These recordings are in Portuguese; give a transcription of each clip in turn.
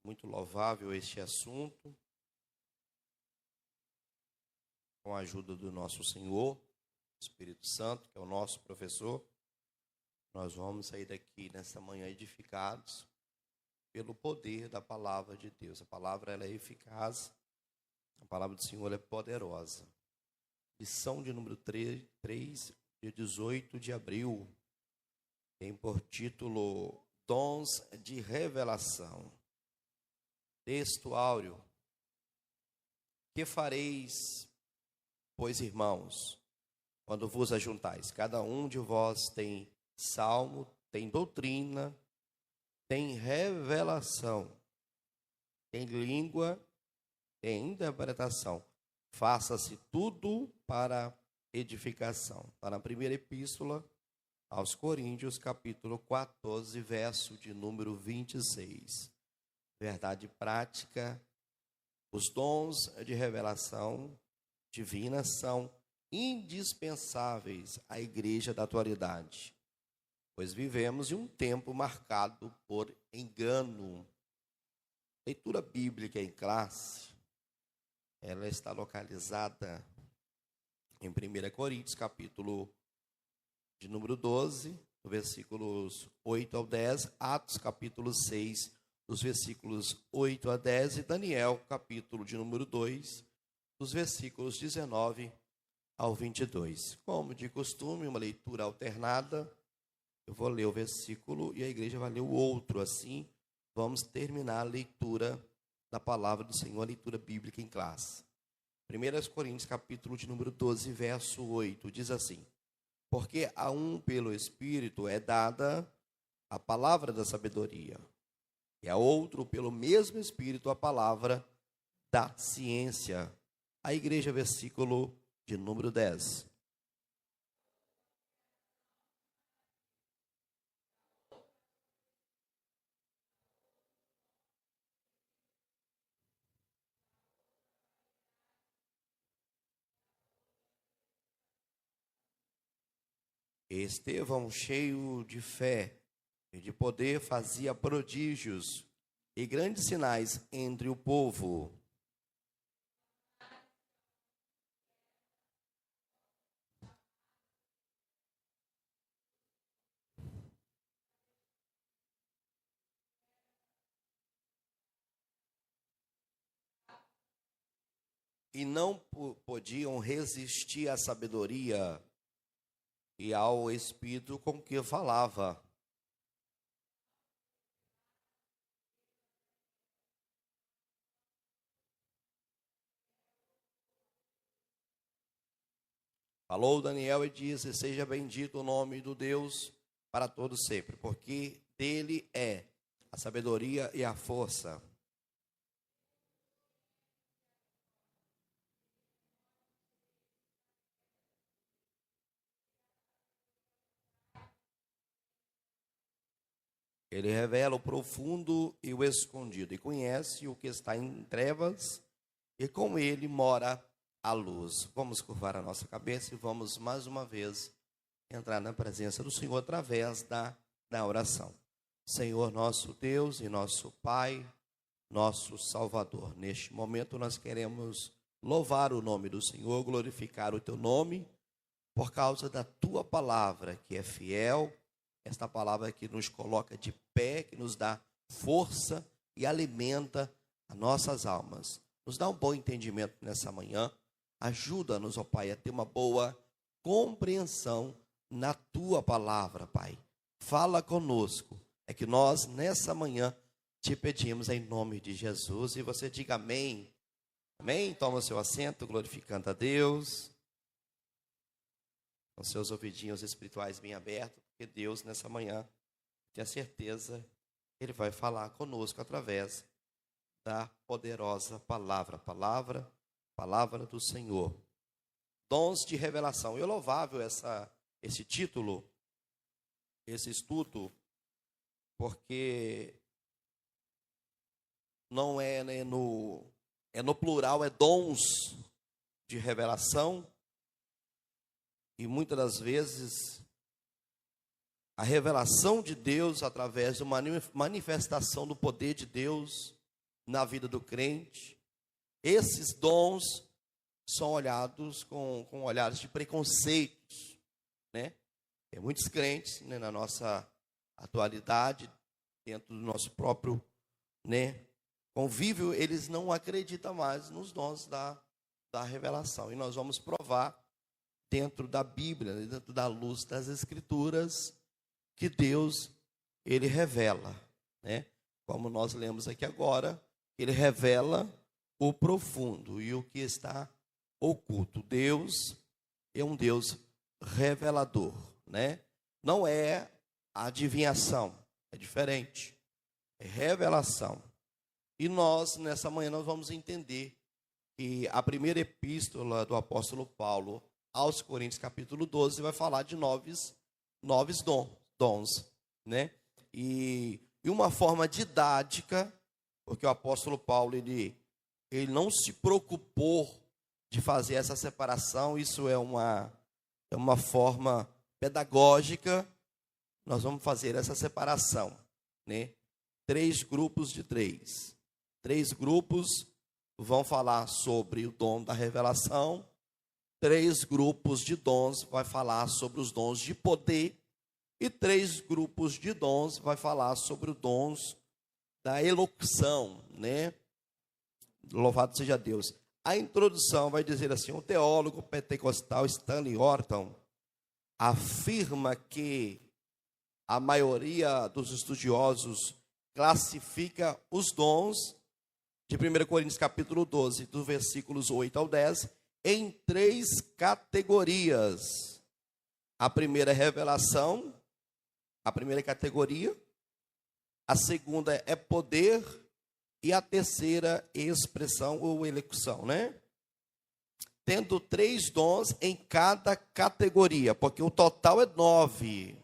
Muito louvável este assunto. Com a ajuda do nosso Senhor, Espírito Santo, que é o nosso professor, nós vamos sair daqui nesta manhã edificados pelo poder da palavra de Deus. A palavra ela é eficaz, a palavra do Senhor é poderosa. Lição de número 3, dia 18 de abril, tem por título Dons de Revelação. Texto áureo. Que fareis, pois, irmãos, quando vos ajuntais? Cada um de vós tem salmo, tem doutrina, tem revelação, tem língua, tem interpretação. Faça-se tudo para edificação. Está na primeira epístola aos Coríntios, capítulo 14, verso de número 26. Verdade prática, os dons de revelação divina são indispensáveis à igreja da atualidade, pois vivemos em um tempo marcado por engano. Leitura bíblica em classe, ela está localizada em 1 Coríntios, capítulo de número 12, versículos 8 ao 10, Atos, capítulo 6, dos versículos 8 a 10, e Daniel, capítulo de número 2, dos versículos 19 ao 22. Como de costume, uma leitura alternada, eu vou ler o versículo e a igreja vai ler o outro, assim vamos terminar a leitura da palavra do Senhor, a leitura bíblica em classe. 1 Coríntios, capítulo de número 12, verso 8, diz assim: porque a um pelo Espírito é dada a palavra da sabedoria, e a outro pelo mesmo Espírito a palavra da ciência. A igreja, versículo de número 10. Estevão, cheio de fé e de poder, fazia prodígios e grandes sinais entre o povo. E não podiam resistir à sabedoria e ao Espírito com que falava. Falou Daniel e disse: seja bendito o nome do Deus para todos sempre, porque dele é a sabedoria e a força. Ele revela o profundo e o escondido, e conhece o que está em trevas, e com ele mora a luz. Vamos curvar a nossa cabeça e vamos mais uma vez entrar na presença do Senhor através da oração. Senhor, nosso Deus e nosso Pai, nosso Salvador, neste momento nós queremos louvar o nome do Senhor, glorificar o teu nome, por causa da tua palavra, que é fiel, esta palavra que nos coloca de pé, que nos dá força e alimenta as nossas almas. Nos dá um bom entendimento nessa manhã. Ajuda-nos, ó Pai, a ter uma boa compreensão na tua palavra, Pai. Fala conosco. É que nós, nessa manhã, te pedimos em nome de Jesus. E você diga amém. Amém? Toma o seu assento, glorificando a Deus. Com seus ouvidinhos espirituais bem abertos, porque Deus, nessa manhã, tenha certeza, Ele vai falar conosco através da poderosa palavra do Senhor. Dons de revelação. É louvável esse título, esse estudo, porque não é, no plural, é dons de revelação. E muitas das vezes, a revelação de Deus através de uma manifestação do poder de Deus na vida do crente, esses dons são olhados com olhares de preconceitos, né? Tem muitos crentes, né, na nossa atualidade, dentro do nosso próprio, né, convívio, eles não acreditam mais nos dons da revelação. E nós vamos provar dentro da Bíblia, dentro da luz das Escrituras, que Deus, ele revela, né? Como nós lemos aqui agora, ele revela o profundo e o que está oculto. Deus é um Deus revelador, né? Não é adivinhação, é diferente, é revelação. E nós, nessa manhã, nós vamos entender que a primeira epístola do apóstolo Paulo aos Coríntios, capítulo 12, vai falar de nove dons, né? E uma forma didática, porque o apóstolo Paulo, ele não se preocupou de fazer essa separação, isso é uma forma pedagógica, nós vamos fazer essa separação, né? 3 grupos de 3. 3 grupos vão falar sobre o dom da revelação, 3 grupos de dons vai falar sobre os dons de poder, e 3 grupos de dons vai falar sobre os dons da elocução, né? Louvado seja Deus. A introdução vai dizer assim: o teólogo pentecostal Stanley Horton afirma que a maioria dos estudiosos classifica os dons de 1 Coríntios capítulo 12, dos versículos 8 ao 10, em 3 categorias. A primeira é revelação, a primeira categoria, a segunda é poder e a terceira é expressão ou elocução, né? Tendo 3 dons em cada categoria, porque o total é 9.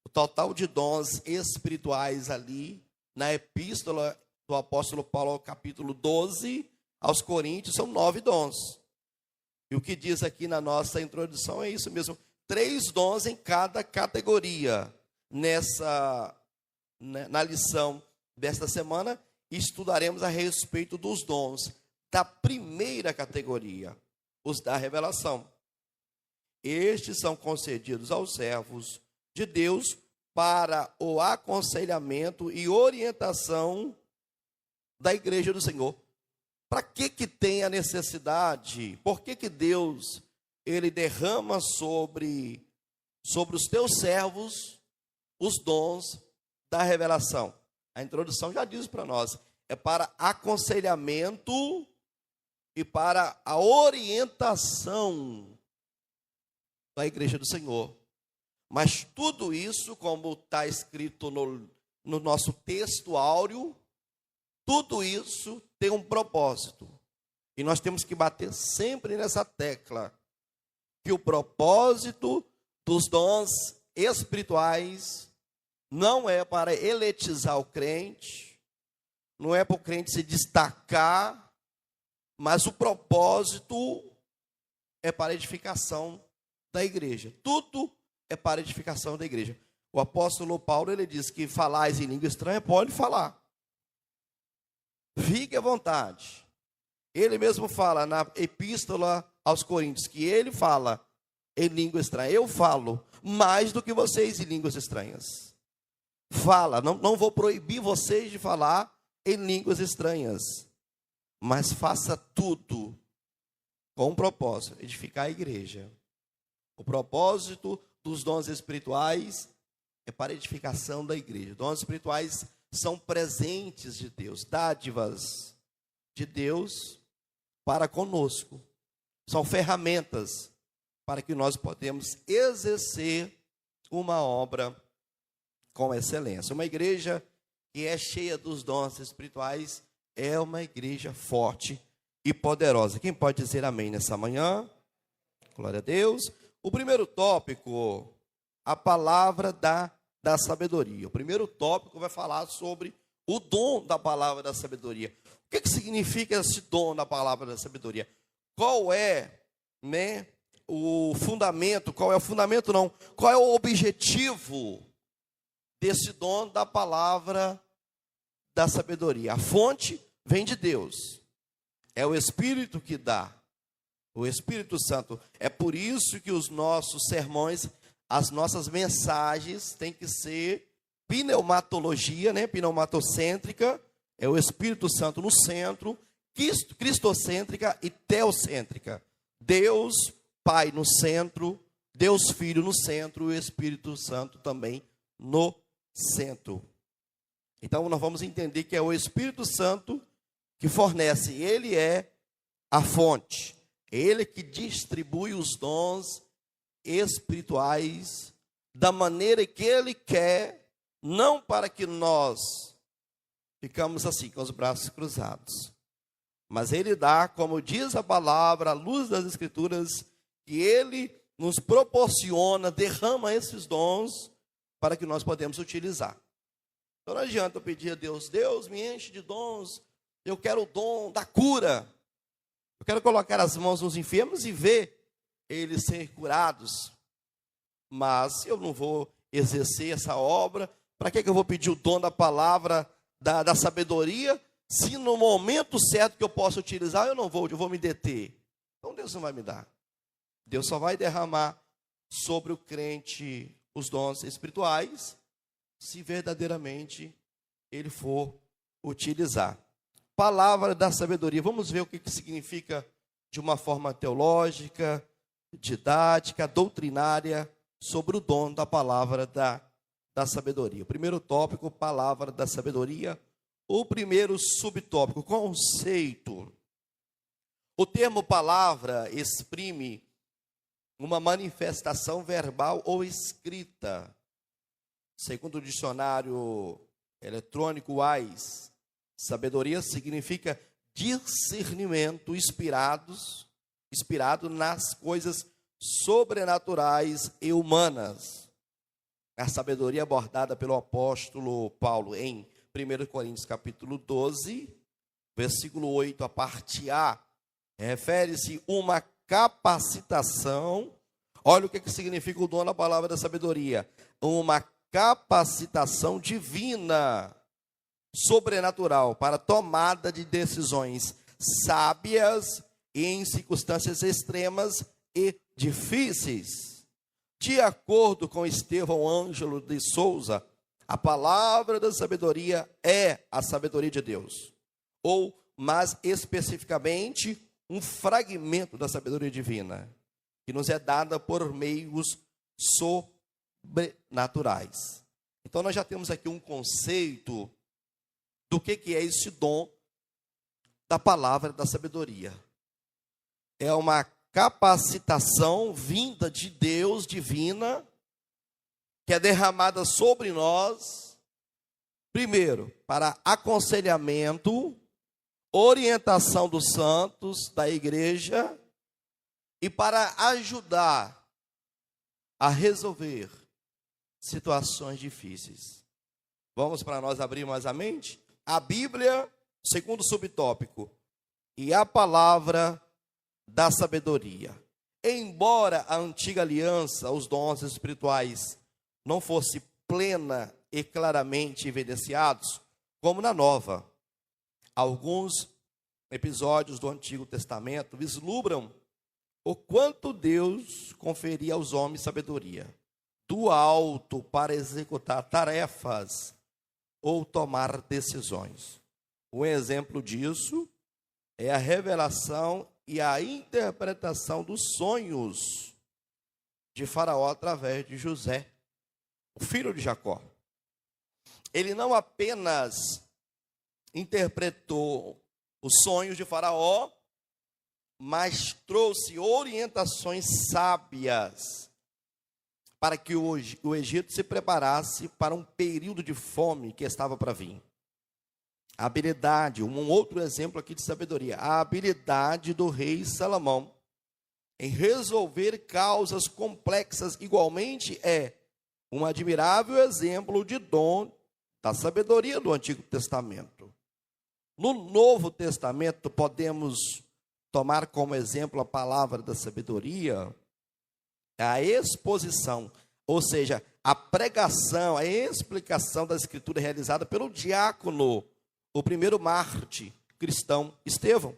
O total de dons espirituais ali, na epístola do apóstolo Paulo, capítulo 12, aos Coríntios, são 9 dons. E o que diz aqui na nossa introdução é isso mesmo: 3 dons em cada categoria. Na lição desta semana, estudaremos a respeito dos dons da primeira categoria, os da revelação. Estes são concedidos aos servos de Deus para o aconselhamento e orientação da igreja do Senhor. Para que tem a necessidade? Por que Deus, ele derrama sobre os teus servos os dons da revelação? A introdução já diz para nós, é para aconselhamento e para a orientação da igreja do Senhor. Mas tudo isso, como está escrito no nosso texto áureo, tudo isso tem um propósito. E nós temos que bater sempre nessa tecla, que o propósito dos dons espirituais não é para eletizar o crente, não é para o crente se destacar, mas o propósito é para a edificação da igreja. Tudo é para a edificação da igreja. O apóstolo Paulo, ele diz que falais em língua estranha, pode falar. Fique à vontade. Ele mesmo fala na epístola aos Coríntios, que ele fala em língua estranha. Eu falo mais do que vocês em línguas estranhas. Fala, não vou proibir vocês de falar em línguas estranhas, mas faça tudo com um propósito, edificar a igreja. O propósito dos dons espirituais é para a edificação da igreja. Dons espirituais são presentes de Deus, dádivas de Deus para conosco. São ferramentas para que nós podemos exercer uma obra com excelência. Uma igreja que é cheia dos dons espirituais é uma igreja forte e poderosa. Quem pode dizer amém nessa manhã? Glória a Deus. O primeiro tópico, a palavra da sabedoria. O primeiro tópico vai falar sobre o dom da palavra da sabedoria. O que significa esse dom da palavra da sabedoria? Qual é, né, o fundamento? Qual é o fundamento, não? Qual é o objetivo desse dom da palavra da sabedoria. A fonte vem de Deus. É o Espírito que dá. O Espírito Santo. É por isso que os nossos sermões, as nossas mensagens têm que ser pneumatologia, né? Pneumatocêntrica. É o Espírito Santo no centro, cristocêntrica e teocêntrica. Deus Pai no centro, Deus Filho no centro e o Espírito Santo também no centro. Então nós vamos entender que é o Espírito Santo que fornece, ele é a fonte, ele que distribui os dons espirituais da maneira que ele quer, não para que nós ficamos assim, com os braços cruzados. Mas ele dá, como diz a palavra, à luz das Escrituras, que ele nos proporciona, derrama esses dons para que nós podemos utilizar. Então não adianta eu pedir a Deus, Deus me enche de dons, eu quero o dom da cura. Eu quero colocar as mãos nos enfermos e ver eles serem curados. Mas eu não vou exercer essa obra. Para que eu vou pedir o dom da palavra, da sabedoria, se no momento certo que eu posso utilizar, eu vou me deter. Então Deus não vai me dar. Deus só vai derramar sobre o crente os dons espirituais, se verdadeiramente ele for utilizar. Palavra da sabedoria. Vamos ver o que significa de uma forma teológica, didática, doutrinária, sobre o dom da palavra da sabedoria. O primeiro tópico, palavra da sabedoria. O primeiro subtópico, conceito. O termo palavra exprime uma manifestação verbal ou escrita. Segundo o dicionário eletrônico WAIS, sabedoria significa discernimento inspirado nas coisas sobrenaturais e humanas. A sabedoria abordada pelo apóstolo Paulo em 1 Coríntios capítulo 12, versículo 8, a parte A, refere-se uma capacitação. Olha o que significa o dom da palavra da sabedoria. Uma capacitação divina, sobrenatural, para tomada de decisões sábias e em circunstâncias extremas e difíceis. De acordo com Estevão Ângelo de Souza, a palavra da sabedoria é a sabedoria de Deus. Ou, mais especificamente, um fragmento da sabedoria divina, que nos é dada por meios sobrenaturais. Então, nós já temos aqui um conceito do que é esse dom da palavra da sabedoria. É uma capacitação vinda de Deus, divina, que é derramada sobre nós, primeiro, para aconselhamento, orientação dos santos, da igreja, e para ajudar a resolver situações difíceis. Vamos para nós abrir mais a mente? A Bíblia, segundo subtópico, e a palavra da sabedoria. Embora a antiga aliança, os dons espirituais, não fosse plena e claramente evidenciados, como na nova, alguns episódios do Antigo Testamento vislumbram o quanto Deus conferia aos homens sabedoria do alto para executar tarefas ou tomar decisões. Um exemplo disso é a revelação e a interpretação dos sonhos de Faraó através de José, o filho de Jacó. Ele não apenas interpretou os sonhos de Faraó, mas trouxe orientações sábias para que o Egito se preparasse para um período de fome que estava para vir. A habilidade, um outro exemplo aqui de sabedoria, a habilidade do rei Salomão em resolver causas complexas igualmente é um admirável exemplo de dom da sabedoria do Antigo Testamento. No Novo Testamento, podemos tomar como exemplo a palavra da sabedoria, a exposição, ou seja, a pregação, a explicação da Escritura realizada pelo diácono o primeiro mártir cristão, Estevão.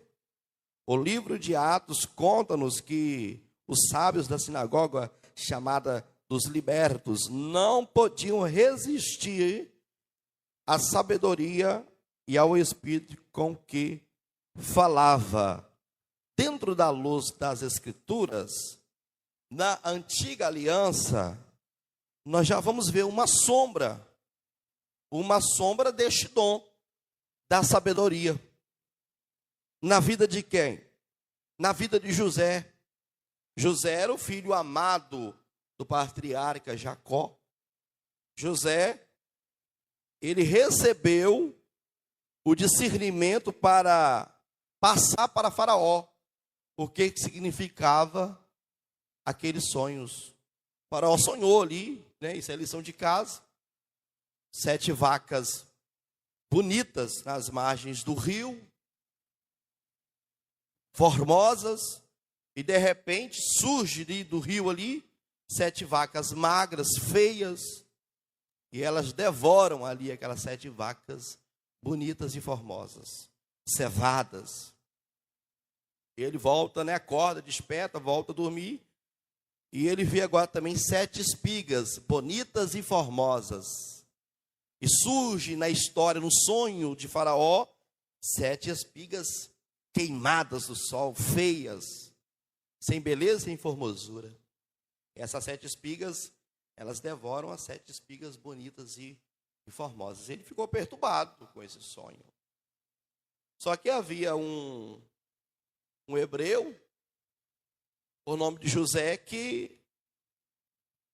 O livro de Atos conta-nos que os sábios da sinagoga, chamada dos libertos, não podiam resistir à sabedoria e ao espírito com que falava. Dentro da luz das Escrituras, na antiga aliança, nós já vamos ver uma sombra deste dom da sabedoria. Na vida de quem? Na vida de José. José era o filho amado do patriarca Jacó. José, ele recebeu o discernimento para passar para Faraó o que significava aqueles sonhos. O Faraó sonhou ali, né? Isso é lição de casa. 7 vacas bonitas nas margens do rio, formosas, e de repente surge do rio ali 7 vacas magras, feias, e elas devoram ali aquelas 7 vacas bonitas e formosas, cevadas. Ele volta, né, acorda, desperta, volta a dormir, e ele vê agora também 7 espigas bonitas e formosas. E surge na história, no sonho de Faraó, 7 espigas queimadas do sol, feias, sem beleza e sem formosura. Essas 7 espigas, elas devoram as 7 espigas bonitas e formosas. Ele ficou perturbado com esse sonho. Só que havia um hebreu, o nome de José, que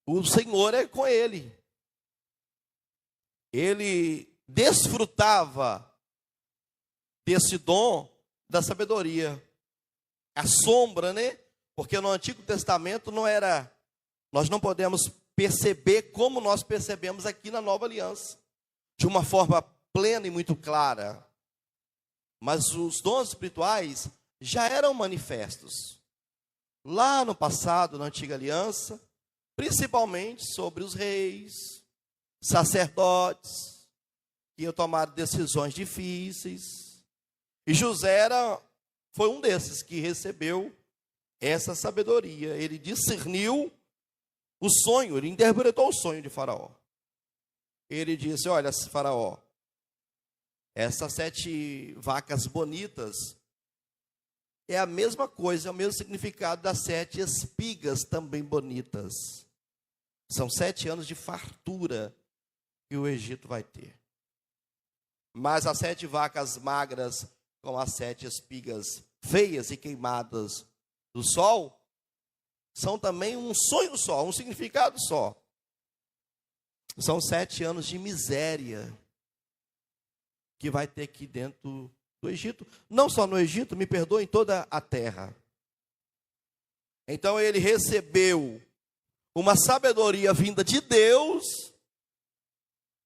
o Senhor é com ele. Ele desfrutava desse dom da sabedoria. A sombra, né? Porque no Antigo Testamento nós não podemos perceber como nós percebemos aqui na Nova Aliança, de uma forma plena e muito clara. Mas os dons espirituais já eram manifestos lá no passado, na Antiga Aliança, principalmente sobre os reis, sacerdotes, que iam tomar decisões difíceis. E José foi um desses que recebeu essa sabedoria. Ele discerniu o sonho, ele interpretou o sonho de Faraó. Ele disse: olha, Faraó, essas 7 vacas bonitas é a mesma coisa, é o mesmo significado das 7 espigas também bonitas. São 7 anos de fartura que o Egito vai ter. Mas as 7 vacas magras, com as 7 espigas feias e queimadas do sol, são também um sonho só, um significado só. São 7 anos de miséria que vai ter aqui dentro do Egito. Não só no Egito, me perdoe, em toda a terra. Então ele recebeu uma sabedoria vinda de Deus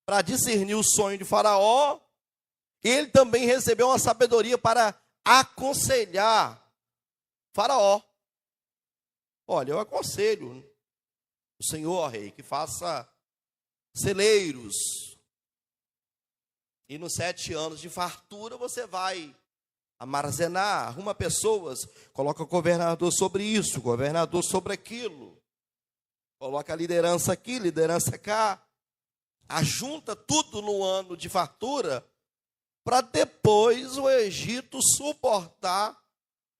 para discernir o sonho de Faraó. Ele também recebeu uma sabedoria para aconselhar Faraó. Olha, eu aconselho o Senhor, ó rei, que faça celeiros. E nos 7 anos de fartura você vai armazenar, arruma pessoas, coloca governador sobre isso, governador sobre aquilo. Coloca liderança aqui, liderança cá. Ajunta tudo no ano de fartura, para depois o Egito suportar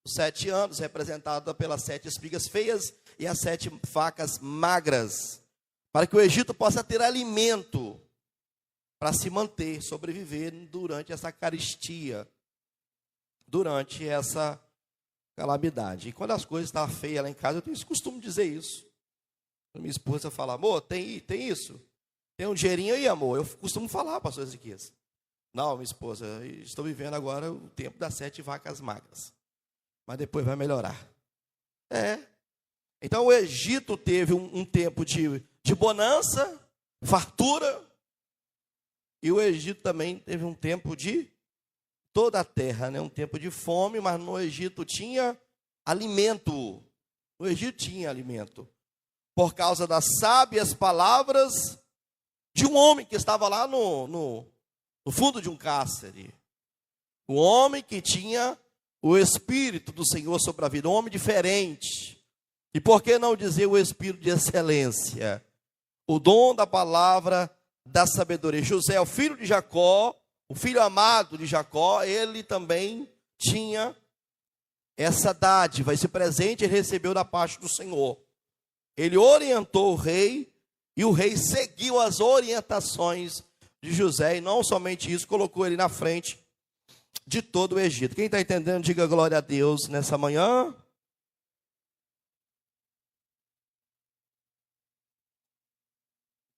os 7 anos, representado pelas 7 espigas feias e as 7 vacas magras, para que o Egito possa ter alimento para se manter, sobreviver durante essa carestia, durante essa calamidade. E quando as coisas estavam feias lá em casa, eu tenho esse costume de dizer isso. Minha esposa fala: amor, tem isso? Tem um dinheirinho aí, amor? Eu costumo falar, pastor Ezequias. Não, minha esposa, estou vivendo agora o tempo das 7 vacas magras. Mas depois vai melhorar. Então o Egito teve um tempo de bonança, fartura. E o Egito também teve um tempo de toda a terra, né? Um tempo de fome, mas no Egito tinha alimento. No Egito tinha alimento. Por causa das sábias palavras de um homem que estava lá no fundo de um cárcere. O homem que tinha o Espírito do Senhor sobre a vida, um homem diferente. E por que não dizer o Espírito de excelência? O dom da palavra da sabedoria. José, o filho de Jacó, o filho amado de Jacó, ele também tinha essa dádiva, esse presente ele recebeu da parte do Senhor. Ele orientou o rei, e o rei seguiu as orientações de José, e não somente isso, colocou ele na frente de todo o Egito. Quem está entendendo, diga glória a Deus nessa manhã.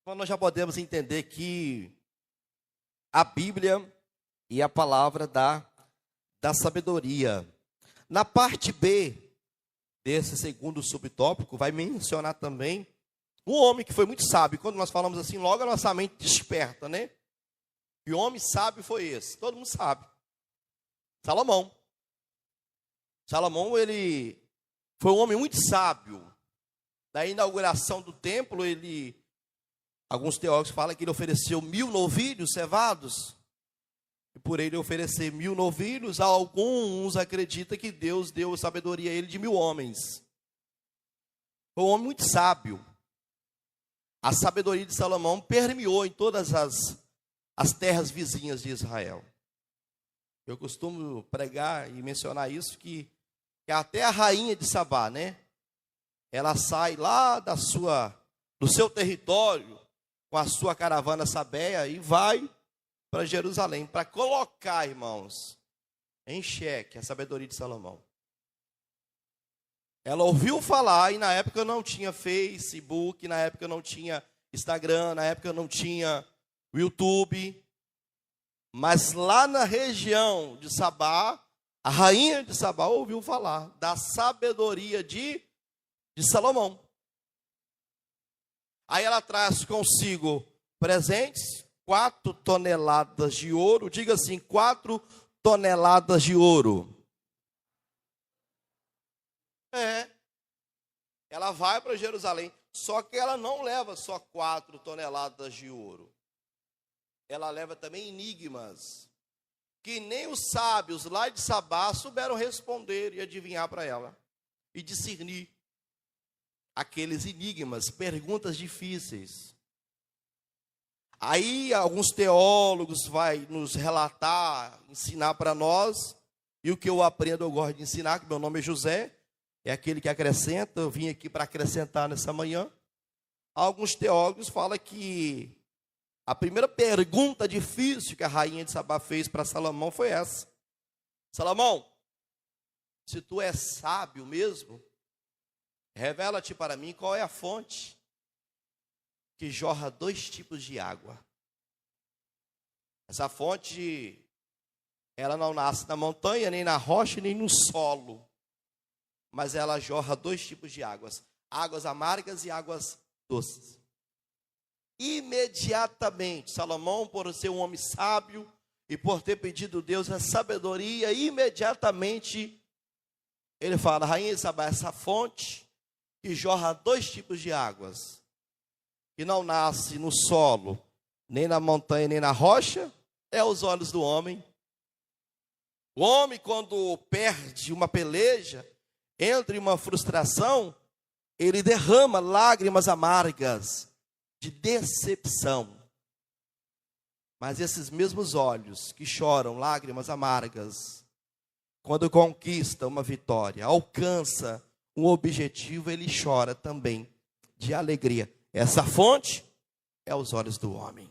Então nós já podemos entender que a Bíblia e a palavra da sabedoria. Na parte B desse segundo subtópico, vai mencionar também um homem que foi muito sábio. Quando nós falamos assim, logo a nossa mente desperta, né? E o homem sábio foi esse, todo mundo sabe. Salomão. Salomão, ele foi um homem muito sábio. Da inauguração do templo, alguns teólogos falam que ele ofereceu 1000 novilhos cevados. E por ele oferecer 1000 novilhos, alguns acreditam que Deus deu sabedoria a ele de 1000 homens. Foi um homem muito sábio. A sabedoria de Salomão permeou em todas as terras vizinhas de Israel. Eu costumo pregar e mencionar isso, que até a rainha de Sabá, né? Ela sai lá do seu território com a sua caravana sabeia e vai para Jerusalém, para colocar, irmãos, em xeque a sabedoria de Salomão. Ela ouviu falar, e na época não tinha Facebook, na época não tinha Instagram, na época não tinha YouTube, mas lá na região de Sabá, a rainha de Sabá ouviu falar da sabedoria de Salomão. Aí ela traz consigo presentes, 4 toneladas de ouro, diga assim, 4 toneladas de ouro. Ela vai para Jerusalém, só que ela não leva só 4 toneladas de ouro. Ela leva também enigmas, que nem os sábios lá de Sabá souberam responder e adivinhar para ela, e discernir aqueles enigmas, perguntas difíceis. Aí alguns teólogos vão nos relatar, ensinar para nós, e o que eu aprendo eu gosto de ensinar, que meu nome é José, é aquele que acrescenta, eu vim aqui para acrescentar nessa manhã. Alguns teólogos falam que a primeira pergunta difícil que a rainha de Sabá fez para Salomão foi essa: Salomão, se tu és sábio mesmo, revela-te para mim qual é a fonte que jorra 2 tipos de água. Essa fonte, ela não nasce na montanha, nem na rocha, nem no solo, mas ela jorra 2 tipos de águas: águas amargas e águas doces. Imediatamente, Salomão, por ser um homem sábio e por ter pedido a Deus a sabedoria, imediatamente ele fala: rainha de Sabá, essa fonte que jorra 2 tipos de águas, que não nasce no solo, nem na montanha, nem na rocha, é aos olhos do homem. O homem, quando perde uma peleja, entra em uma frustração, ele derrama lágrimas amargas de decepção. Mas esses mesmos olhos que choram lágrimas amargas, quando conquista uma vitória, alcança um objetivo, ele chora também de alegria. Essa fonte é aos olhos do homem.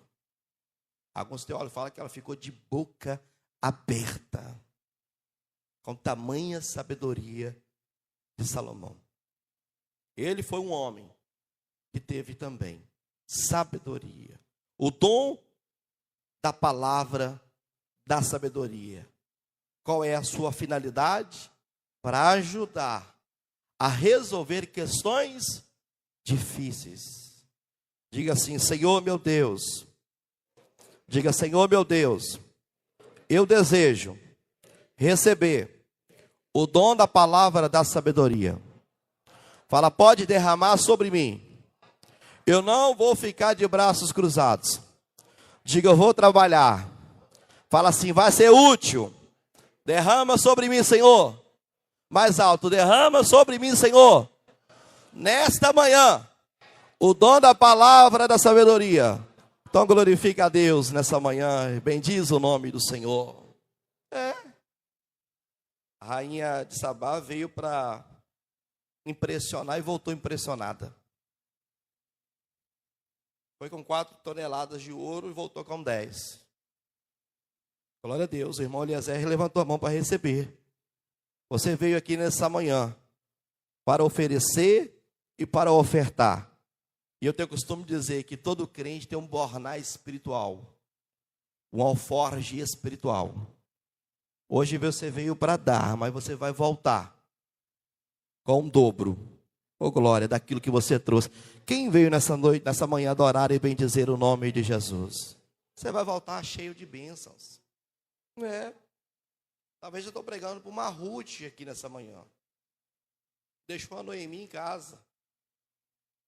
Alguns teólogos falam que ela ficou de boca aberta, com tamanha sabedoria de Salomão. Ele foi um homem que teve também sabedoria, o dom da palavra da sabedoria. Qual é a sua finalidade? Para ajudar a resolver questões difíceis. Diga assim: Senhor meu Deus. Diga: Senhor meu Deus, eu desejo receber o dom da palavra da sabedoria. Fala: pode derramar sobre mim. Eu não vou ficar de braços cruzados. Diga: eu vou trabalhar. Fala assim: vai ser útil Derrama sobre mim, Senhor. Mais alto, derrama sobre mim, Senhor. Nesta manhã, o dom da palavra da sabedoria. Então glorifica a Deus nessa manhã. Bendiz o nome do Senhor. A rainha de Sabá veio para impressionar e voltou impressionada. Foi com 4 toneladas de ouro e voltou com 10. Glória a Deus. O irmão Eliezer levantou a mão para receber. Você veio aqui nessa manhã para oferecer e para ofertar. E eu tenho o costume de dizer que todo crente tem um borná espiritual, um alforje espiritual. Hoje você veio para dar, mas você vai voltar com um dobro, glória, daquilo que você trouxe. Quem veio nessa noite, nessa manhã, adorar e bendizer o nome de Jesus? Você vai voltar cheio de bênçãos. Talvez eu estou pregando para uma Ruth aqui nessa manhã. Deixou a Noemi em casa.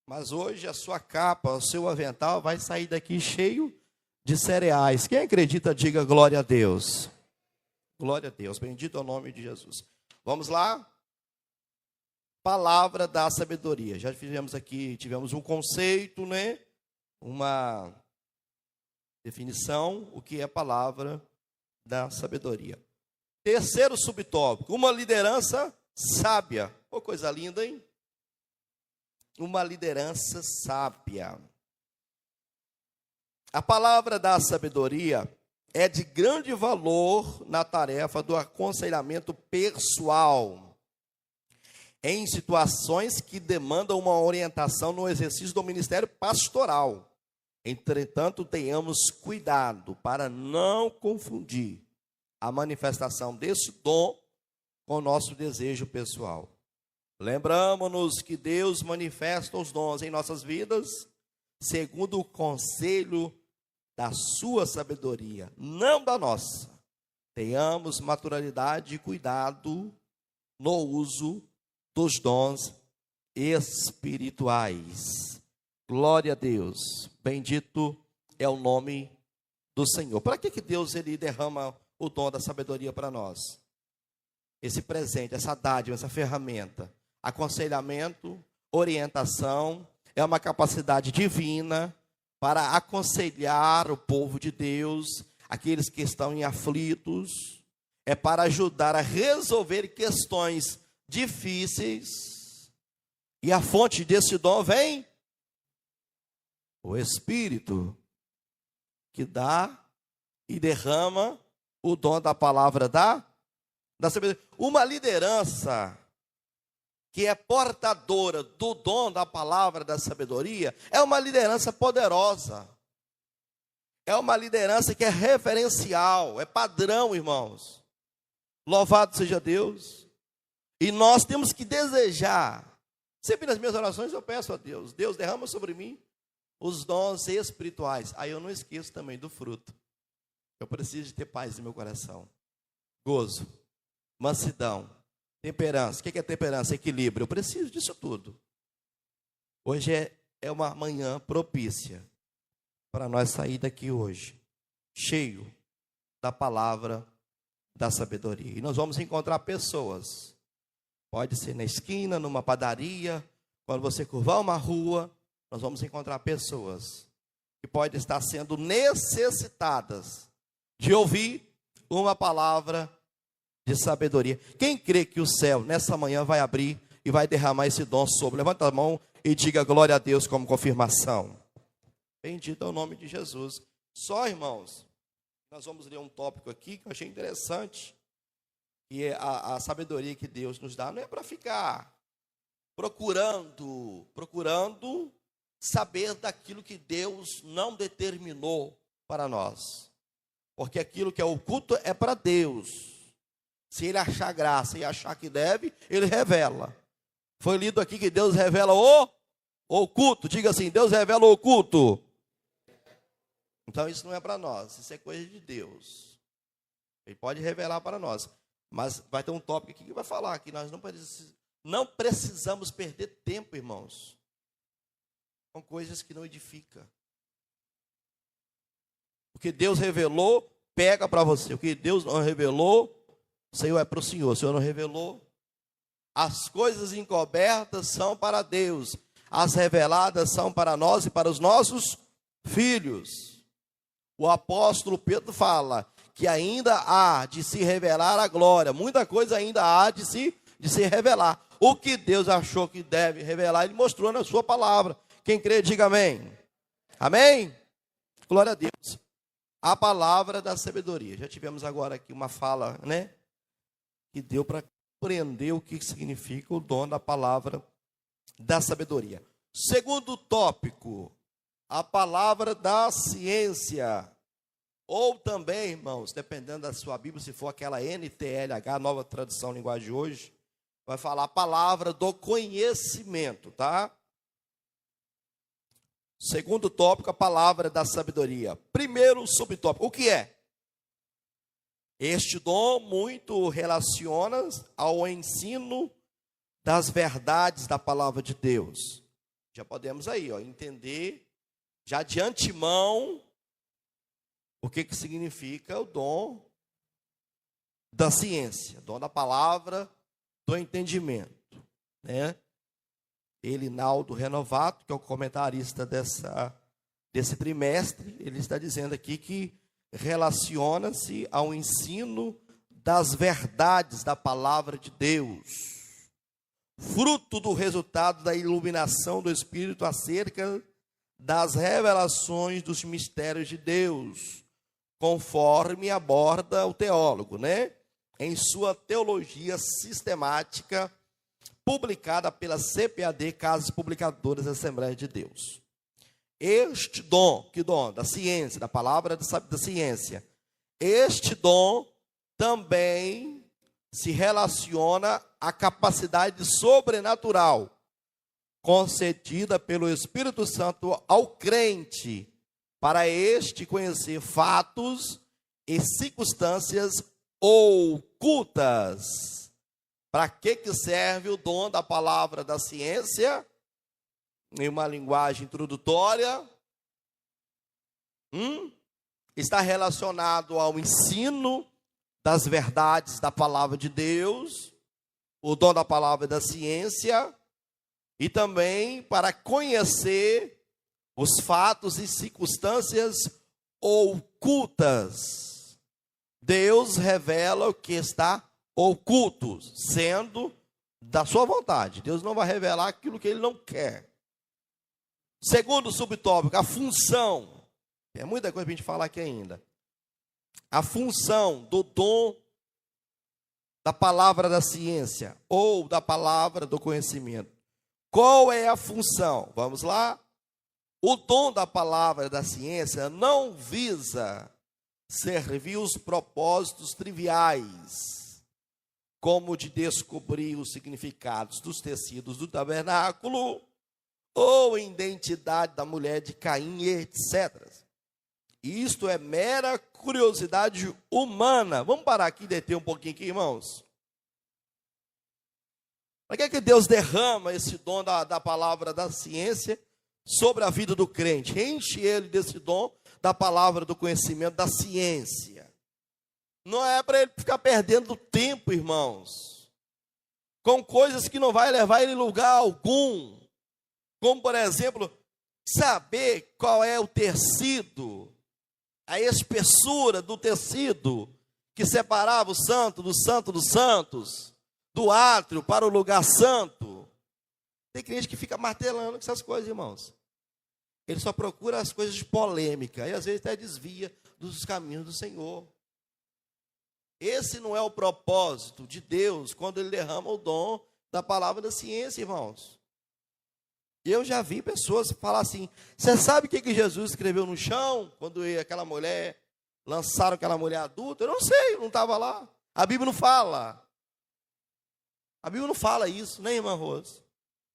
Mas hoje a sua capa, o seu avental vai sair daqui cheio de cereais. Quem acredita, diga glória a Deus. Glória a Deus, bendito é o nome de Jesus. Vamos lá? Palavra da sabedoria. Já fizemos aqui, tivemos um conceito, né? Uma definição, o que é a palavra da sabedoria. Terceiro subtópico, uma liderança sábia. Pô, coisa linda, hein? Uma liderança sábia. A palavra da sabedoria é de grande valor na tarefa do aconselhamento pessoal, em situações que demandam uma orientação no exercício do ministério pastoral. Entretanto, tenhamos cuidado para não confundir a manifestação desse dom com o nosso desejo pessoal. Lembramos-nos que Deus manifesta os dons em nossas vidas segundo o conselho da sua sabedoria, não da nossa. Tenhamos maturidade e cuidado no uso dos dons espirituais. Glória a Deus. Bendito é o nome do Senhor. Para que Deus ele derrama o dom da sabedoria para nós? Esse presente, essa dádiva, essa ferramenta. Aconselhamento, orientação, é uma capacidade divina para aconselhar o povo de Deus, aqueles que estão em aflitos, é para ajudar a resolver questões difíceis. E a fonte desse dom vem o Espírito, que dá e derrama o dom da palavra da sabedoria. Uma liderança que é portadora do dom da palavra da sabedoria, é uma liderança poderosa. É uma liderança que é referencial, é padrão, irmãos. Louvado seja Deus. E nós temos que desejar. Sempre nas minhas orações eu peço a Deus, Deus derrama sobre mim os dons espirituais. Aí eu não esqueço também do fruto. Eu preciso de ter paz no meu coração. Gozo, mansidão, temperança. O que é temperança? Equilíbrio. Eu preciso disso tudo. Hoje é uma manhã propícia para nós sair daqui hoje, cheio da palavra da sabedoria. E nós vamos encontrar pessoas. Pode ser na esquina, numa padaria, quando você curvar uma rua, nós vamos encontrar pessoas que podem estar sendo necessitadas de ouvir uma palavra de sabedoria. Quem crê que o céu nessa manhã vai abrir e vai derramar esse dom sobre? Levanta a mão e diga glória a Deus como confirmação. Bendito é o nome de Jesus. Só, irmãos, nós vamos ler um tópico aqui que eu achei interessante, que é a sabedoria que Deus nos dá. Não é para ficar procurando saber daquilo que Deus não determinou para nós. Porque aquilo que é oculto é para Deus. Se ele achar graça e achar que deve, ele revela. Foi lido aqui que Deus revela o oculto. Diga assim, Deus revela o oculto. Então isso não é para nós, isso é coisa de Deus. Ele pode revelar para nós. Mas vai ter um tópico aqui que vai falar que nós não precisamos perder tempo, irmãos, com coisas que não edificam. O que Deus revelou, pega para você. O que Deus não revelou, O Senhor é para o Senhor. O Senhor não revelou. As coisas encobertas são para Deus. As reveladas são para nós e para os nossos filhos. O apóstolo Pedro fala que ainda há de se revelar a glória. Muita coisa ainda há de se revelar. O que Deus achou que deve revelar, Ele mostrou na sua palavra. Quem crê, diga amém. Amém? Glória a Deus. A palavra da sabedoria. Já tivemos agora aqui uma fala, né? Que deu para compreender o que significa o dom da palavra da sabedoria. Segundo tópico, a palavra da ciência. Ou também, irmãos, dependendo da sua Bíblia, se for aquela NTLH, nova tradução linguagem de hoje, vai falar a palavra do conhecimento, tá? Segundo tópico, a palavra da sabedoria. Primeiro subtópico, o que é? Este dom muito relaciona ao ensino das verdades da palavra de Deus. Já podemos aí, entender, já de antemão, o que significa o dom da ciência, dom da palavra do entendimento, né? Elinaldo Renovato, que é o comentarista desse trimestre, ele está dizendo aqui que relaciona-se ao ensino das verdades da palavra de Deus, fruto do resultado da iluminação do Espírito acerca das revelações dos mistérios de Deus, conforme aborda o teólogo, né? Em sua teologia sistemática, publicada pela CPAD, Casas Publicadoras da Assembleia de Deus. Este dom, que dom? Da ciência, da palavra da ciência. Este dom também se relaciona à capacidade sobrenatural concedida pelo Espírito Santo ao crente, para este conhecer fatos e circunstâncias ocultas. Para que serve o dom da palavra da ciência? Em uma linguagem introdutória, está relacionado ao ensino das verdades da palavra de Deus, o dom da palavra da ciência, e também para conhecer os fatos e circunstâncias ocultas. Deus revela o que está oculto, sendo da sua vontade. Deus não vai revelar aquilo que Ele não quer. Segundo subtópico, a função. Tem muita coisa para a gente falar aqui ainda. A função do dom da palavra da ciência ou da palavra do conhecimento. Qual é a função? Vamos lá? O dom da palavra da ciência não visa servir os propósitos triviais, como de descobrir os significados dos tecidos do tabernáculo, ou a identidade da mulher de Caim, etc. Isto é mera curiosidade humana. Vamos parar aqui e deter um pouquinho aqui, irmãos. Para que Deus derrama esse dom da palavra da ciência sobre a vida do crente? Enche ele desse dom da palavra do conhecimento, da ciência. Não é para ele ficar perdendo tempo, irmãos, com coisas que não vai levar ele a lugar algum. Como, por exemplo, saber qual é o tecido, a espessura do tecido que separava o santo dos santos, do átrio para o lugar santo. Tem crente que fica martelando com essas coisas, irmãos. Ele só procura as coisas de polêmica e às vezes até desvia dos caminhos do Senhor. Esse não é o propósito de Deus quando Ele derrama o dom da palavra da ciência, irmãos. Eu já vi pessoas falar assim: você sabe o que Jesus escreveu no chão quando aquela mulher, lançaram aquela mulher adulta? Eu não sei, eu não estava lá. A Bíblia não fala. A Bíblia não fala isso, né, irmã Rose?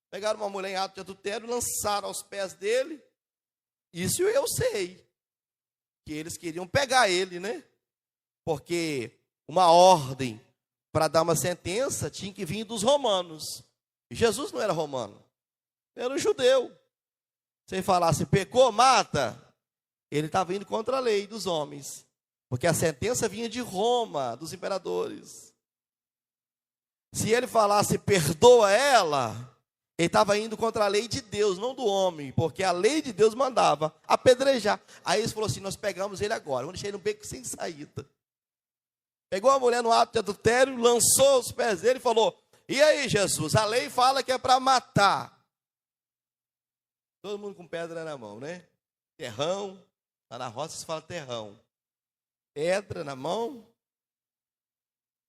Pegaram uma mulher em ato de adultério, lançaram aos pés dele. Isso eu sei. Que eles queriam pegar ele, né? Porque uma ordem para dar uma sentença tinha que vir dos romanos. E Jesus não era romano. Era um judeu. Se ele falasse, pecou, mata, ele estava indo contra a lei dos homens. Porque a sentença vinha de Roma, dos imperadores. Se ele falasse perdoa ela, ele estava indo contra a lei de Deus, não do homem, porque a lei de Deus mandava apedrejar. Aí ele falou assim: nós pegamos ele agora, vamos deixar ele no beco sem saída. Pegou a mulher no ato de adultério, lançou os pés dele e falou: e aí, Jesus, a lei fala que é para matar. Todo mundo com pedra na mão, né? Terrão, lá na roça se fala terrão. Pedra na mão.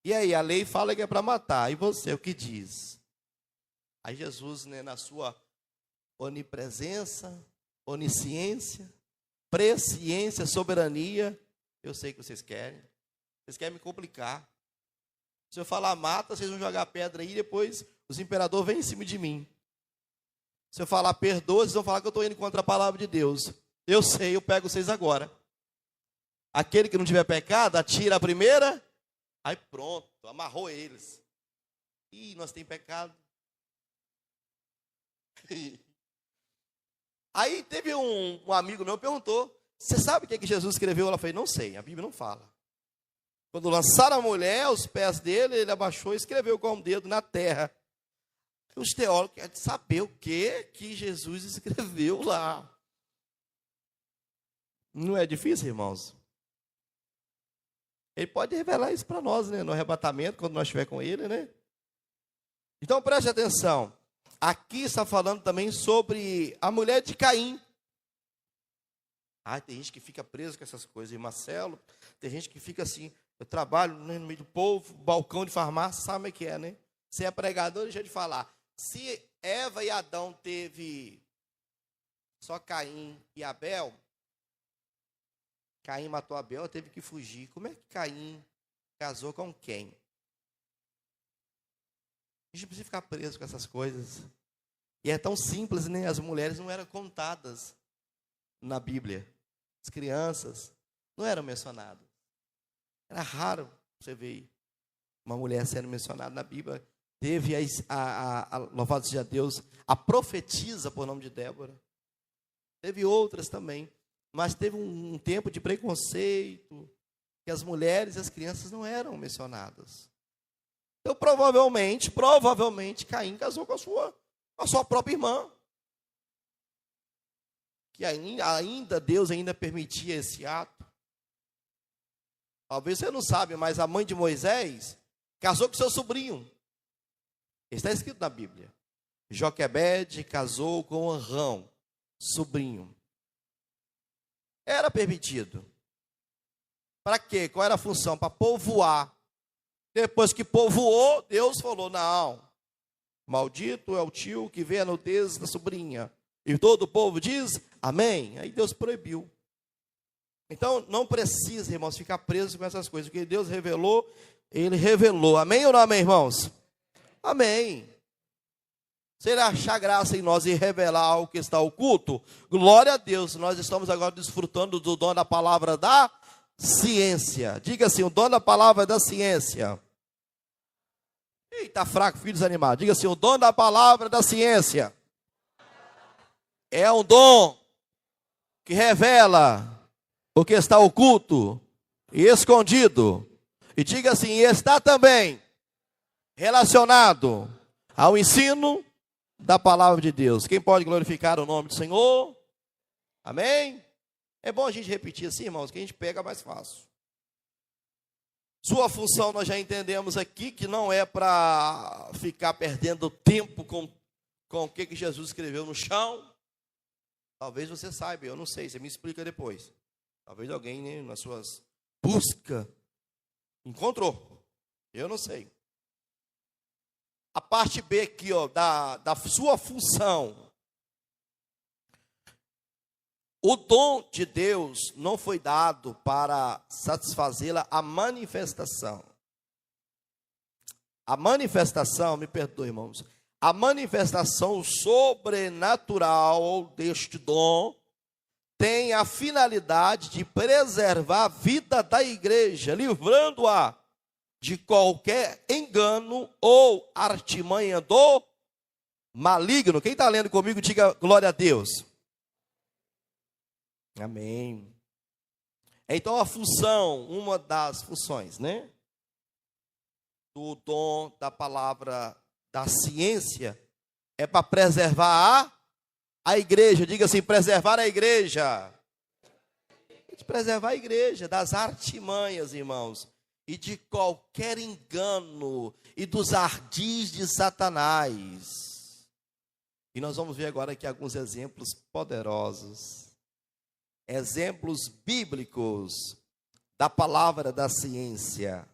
E aí, a lei fala que é para matar. E você, o que diz? Aí Jesus, né, na sua onipresença, onisciência, presciência, soberania, eu sei que vocês querem. Vocês querem me complicar. Se eu falar mata, vocês vão jogar pedra aí e depois os imperadores vêm em cima de mim. Se eu falar perdoa, vocês vão falar que eu estou indo contra a palavra de Deus. Eu sei, eu pego vocês agora. Aquele que não tiver pecado, atira a primeira. Aí pronto, amarrou eles. Ih, nós temos pecado. Aí teve um amigo meu que perguntou: você sabe o que Jesus escreveu? Ela falou: não sei, a Bíblia não fala. Quando lançaram a mulher aos pés dele, ele abaixou e escreveu com o dedo na terra. Os teólogos querem saber o que Jesus escreveu lá. Não é difícil, irmãos? Ele pode revelar isso para nós, né? No arrebatamento, quando nós estiver com ele, né? Então preste atenção. Aqui está falando também sobre a mulher de Caim. Tem gente que fica preso com essas coisas. E Marcelo, tem gente que fica assim: eu trabalho no meio do povo, balcão de farmácia, sabe o que é, né? Você é pregador, deixa eu te falar. Se Eva e Adão teve só Caim e Abel, Caim matou Abel, teve que fugir. Como é que Caim casou com quem? A gente precisa ficar preso com essas coisas. E é tão simples, né? As mulheres não eram contadas na Bíblia. As crianças não eram mencionadas. Era raro você ver uma mulher sendo mencionada na Bíblia. Teve louvado seja Deus, a profetisa, por nome de Débora. Teve outras também. Mas teve um tempo de preconceito, que as mulheres e as crianças não eram mencionadas. Então, provavelmente, Caim casou com a sua própria irmã. Que ainda Deus ainda permitia esse ato. Talvez você não sabe, mas a mãe de Moisés casou com seu sobrinho. Está escrito na Bíblia. Joquebede casou com Arão, sobrinho. Era permitido. Para quê? Qual era a função? Para povoar. Depois que povoou, Deus falou: não, maldito é o tio que vê a nudez da sobrinha. E todo o povo diz amém. Aí Deus proibiu. Então não precisa, irmãos, ficar preso com essas coisas. O que Deus revelou, Ele revelou. Amém ou não amém, irmãos? Amém. Se Ele achar graça em nós e revelar algo que está oculto, glória a Deus. Nós estamos agora desfrutando do dom da palavra da ciência. Diga assim: o dom da palavra da ciência. Está fraco, filho desanimado. Diga assim: o dom da palavra da ciência é um dom que revela o que está oculto e escondido. E diga assim: está também relacionado ao ensino da palavra de Deus. Quem pode glorificar o nome do Senhor? Amém? É bom a gente repetir assim, irmãos, que a gente pega mais fácil. Sua função nós já entendemos aqui, que não é para ficar perdendo tempo com o que Jesus escreveu no chão. Talvez você saiba, eu não sei, você me explica depois. Talvez alguém, né, nas suas buscas encontrou. Eu não sei. A parte B aqui, ó, da sua função. O dom de Deus não foi dado para satisfazê-la a manifestação. A manifestação, me perdoe, irmãos, a manifestação sobrenatural deste dom tem a finalidade de preservar a vida da igreja, livrando-a de qualquer engano ou artimanha do maligno. Quem está lendo comigo, diga glória a Deus. Amém. Então a função, uma das funções, né? do dom da palavra da ciência é para preservar a igreja. Diga assim, preservar a igreja. Preservar a igreja das artimanhas, irmãos, e de qualquer engano e dos ardis de Satanás. E nós vamos ver agora aqui alguns exemplos poderosos, exemplos bíblicos da palavra da ciência.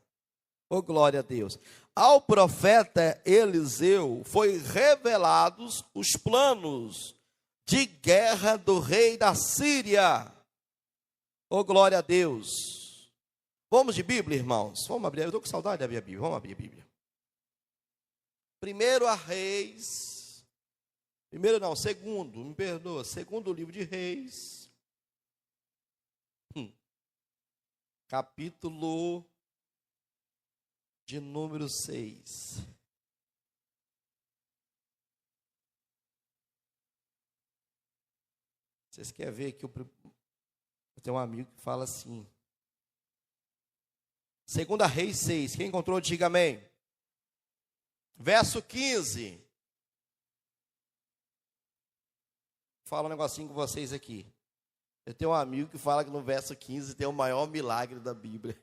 Oh, glória a Deus. Ao profeta Eliseu foi revelados os planos de guerra do rei da Síria. Oh, glória a Deus. Vamos de Bíblia, irmãos? Vamos abrir, eu estou com saudade da minha Bíblia. Vamos abrir a Bíblia. Segundo livro de Reis, capítulo de número 6. Vocês querem ver que eu tenho um amigo que fala assim. 2 Reis 6. Quem encontrou, diga amém. Verso 15. Vou falar um negocinho com vocês aqui. Eu tenho um amigo que fala que no verso 15 tem o maior milagre da Bíblia.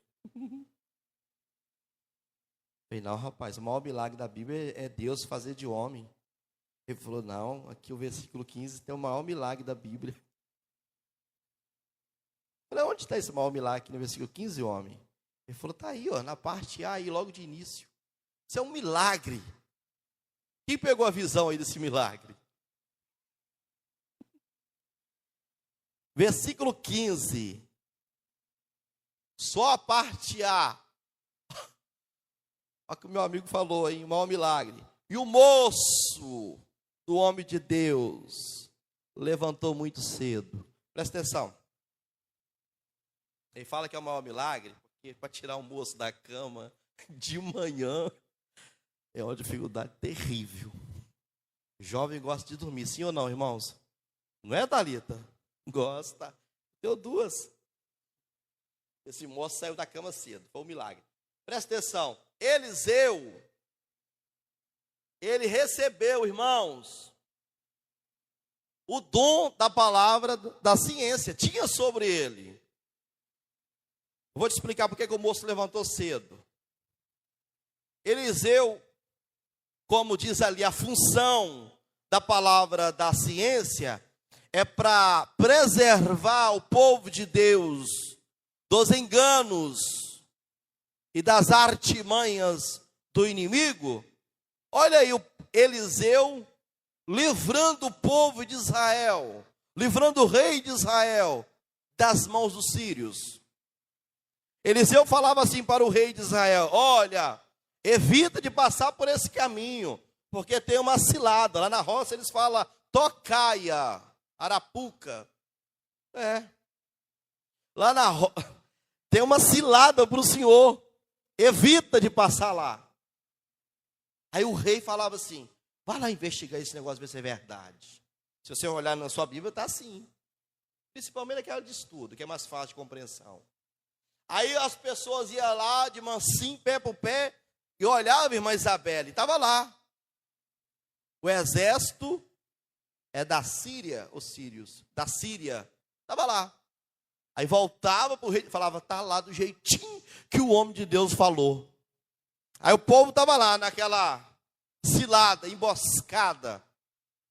Falei, não, rapaz, o maior milagre da Bíblia é Deus fazer de homem. Ele falou, não, aqui o versículo 15 tem o maior milagre da Bíblia. Eu falei, onde está esse maior milagre aqui no versículo 15, homem? Ele falou, está aí, ó, na parte A, aí, logo de início. Isso é um milagre. Quem pegou a visão aí desse milagre? Versículo 15. Só a parte A. Olha o que o meu amigo falou aí, o maior milagre. E o moço do homem de Deus levantou muito cedo. Presta atenção. Ele fala que é o maior milagre, porque para tirar o moço da cama de manhã é uma dificuldade terrível. Jovem gosta de dormir, sim ou não, irmãos? Não é, Thalita? Gosta. Deu duas. Esse moço saiu da cama cedo, foi um milagre. Presta atenção. Eliseu, ele recebeu, irmãos, o dom da palavra da ciência. Tinha sobre ele. Eu vou te explicar porque que o moço levantou cedo. Eliseu, como diz ali, a função da palavra da ciência é para preservar o povo de Deus dos enganos e das artimanhas do inimigo. Olha aí, Eliseu livrando o povo de Israel, livrando o rei de Israel das mãos dos sírios. Eliseu falava assim para o rei de Israel, olha, evita de passar por esse caminho, porque tem uma cilada. Lá na roça eles falam tocaia, arapuca. Lá na roça tem uma cilada para o senhor, evita de passar lá. Aí o rei falava assim, vai lá investigar esse negócio, ver se é verdade. Se você olhar na sua Bíblia, está assim. Principalmente aquela de estudo, que é mais fácil de compreensão. Aí as pessoas iam lá, de mansinho, pé por pé, e olhavam, irmã Isabelle, estava lá. O exército é da Síria, os sírios, da Síria, estava lá. Aí voltava para o rei e falava, está lá do jeitinho que o homem de Deus falou. Aí o povo estava lá, naquela cilada, emboscada,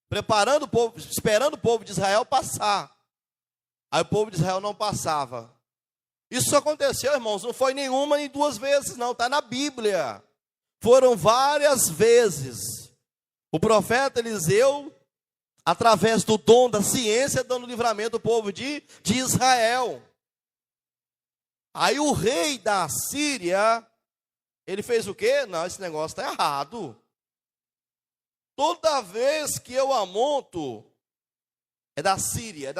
preparando o povo, esperando o povo de Israel passar. Aí o povo de Israel não passava. Isso aconteceu, irmãos, não foi nenhuma nem duas vezes, não, está na Bíblia. Foram várias vezes. O profeta Eliseu, através do dom da ciência, dando livramento ao povo de Israel. Aí o rei da Síria, ele fez o quê? Não, esse negócio está errado. Toda vez que eu amonto, é da Síria.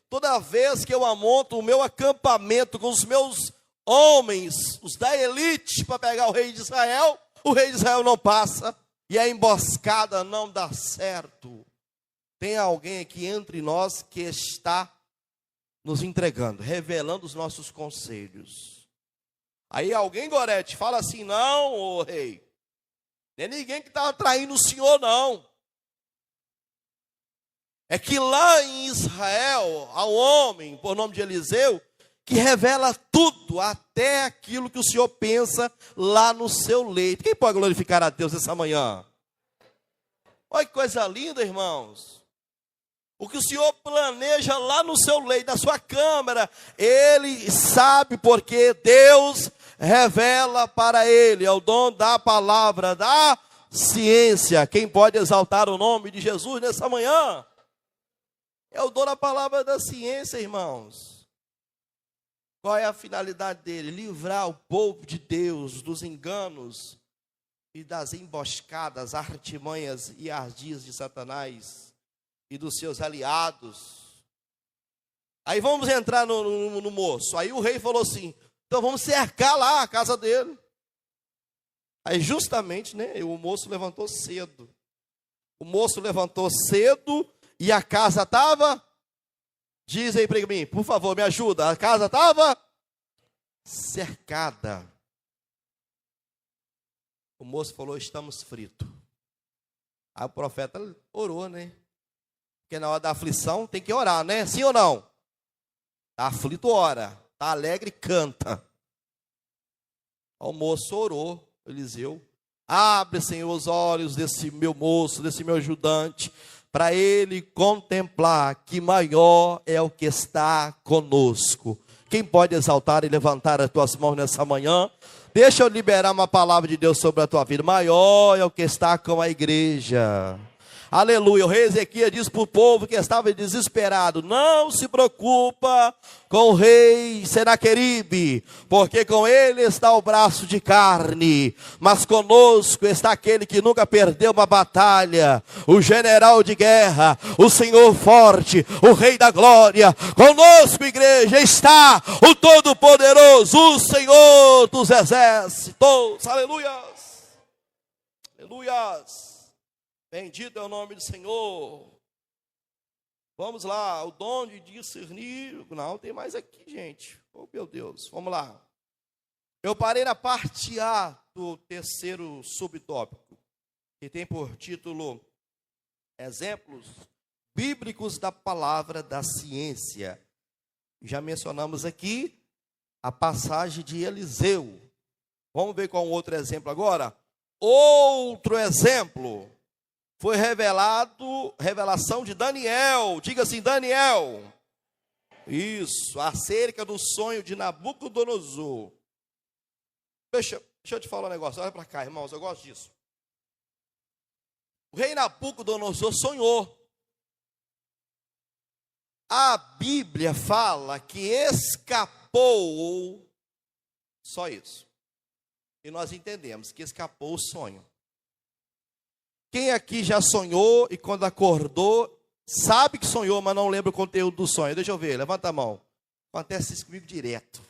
Toda vez que eu amonto o meu acampamento com os meus homens, os da elite, para pegar o rei de Israel não passa. E a emboscada não dá certo. Tem alguém aqui entre nós que está nos entregando, revelando os nossos conselhos. Aí alguém, Gorete, fala assim: não, ô rei, não é ninguém que está traindo o senhor, não. É que lá em Israel, há um homem, por nome de Eliseu, que revela tudo, até aquilo que o senhor pensa lá no seu leito. Quem pode glorificar a Deus essa manhã? Olha que coisa linda, irmãos. O que o senhor planeja lá no seu leito, na sua câmara, ele sabe, porque Deus revela para ele. É o dom da palavra, da ciência. Quem pode exaltar o nome de Jesus nessa manhã? É o dom da palavra da ciência, irmãos. Qual é a finalidade dele? Livrar o povo de Deus dos enganos e das emboscadas, artimanhas e ardis de Satanás e dos seus aliados. Aí vamos entrar no moço. Aí o rei falou assim: então vamos cercar lá a casa dele. Aí justamente, né, o moço levantou cedo. O moço levantou cedo e a casa estava... Diz aí para mim, por favor, me ajuda. A casa estava cercada. O moço falou: estamos fritos. Aí o profeta orou, né? Porque na hora da aflição tem que orar, né? Sim ou não? Está aflito, ora. Está alegre, canta. O moço orou, Eliseu: abre, Senhor, os olhos desse meu moço, desse meu ajudante, para ele contemplar que maior é o que está conosco. Quem pode exaltar e levantar as tuas mãos nessa manhã? Deixa eu liberar uma palavra de Deus sobre a tua vida. Maior é o que está com a igreja. Aleluia. O rei Ezequias diz para o povo que estava desesperado: não se preocupa com o rei Senaqueribe, porque com ele está o braço de carne, mas conosco está aquele que nunca perdeu uma batalha, o general de guerra, o Senhor forte, o Rei da glória. Conosco, igreja, está o Todo-Poderoso, o Senhor dos exércitos. Aleluias. Aleluias. Bendito é o nome do Senhor. Vamos lá, o dom de discernir. Não, tem mais aqui, gente. Oh, meu Deus, vamos lá. Eu parei na parte A do terceiro subtópico, que tem por título Exemplos Bíblicos da Palavra da Ciência. Já mencionamos aqui a passagem de Eliseu. Vamos ver qual um outro exemplo agora? Outro exemplo. Foi revelação de Daniel. Diga assim: Daniel. Isso, acerca do sonho de Nabucodonosor. Deixa eu te falar um negócio. Olha para cá, irmãos, eu gosto disso. O rei Nabucodonosor sonhou. A Bíblia fala que escapou, só isso. E nós entendemos que escapou o sonho. Quem aqui já sonhou e quando acordou, sabe que sonhou, mas não lembra o conteúdo do sonho? Deixa eu ver, levanta a mão. Acontece isso comigo direto.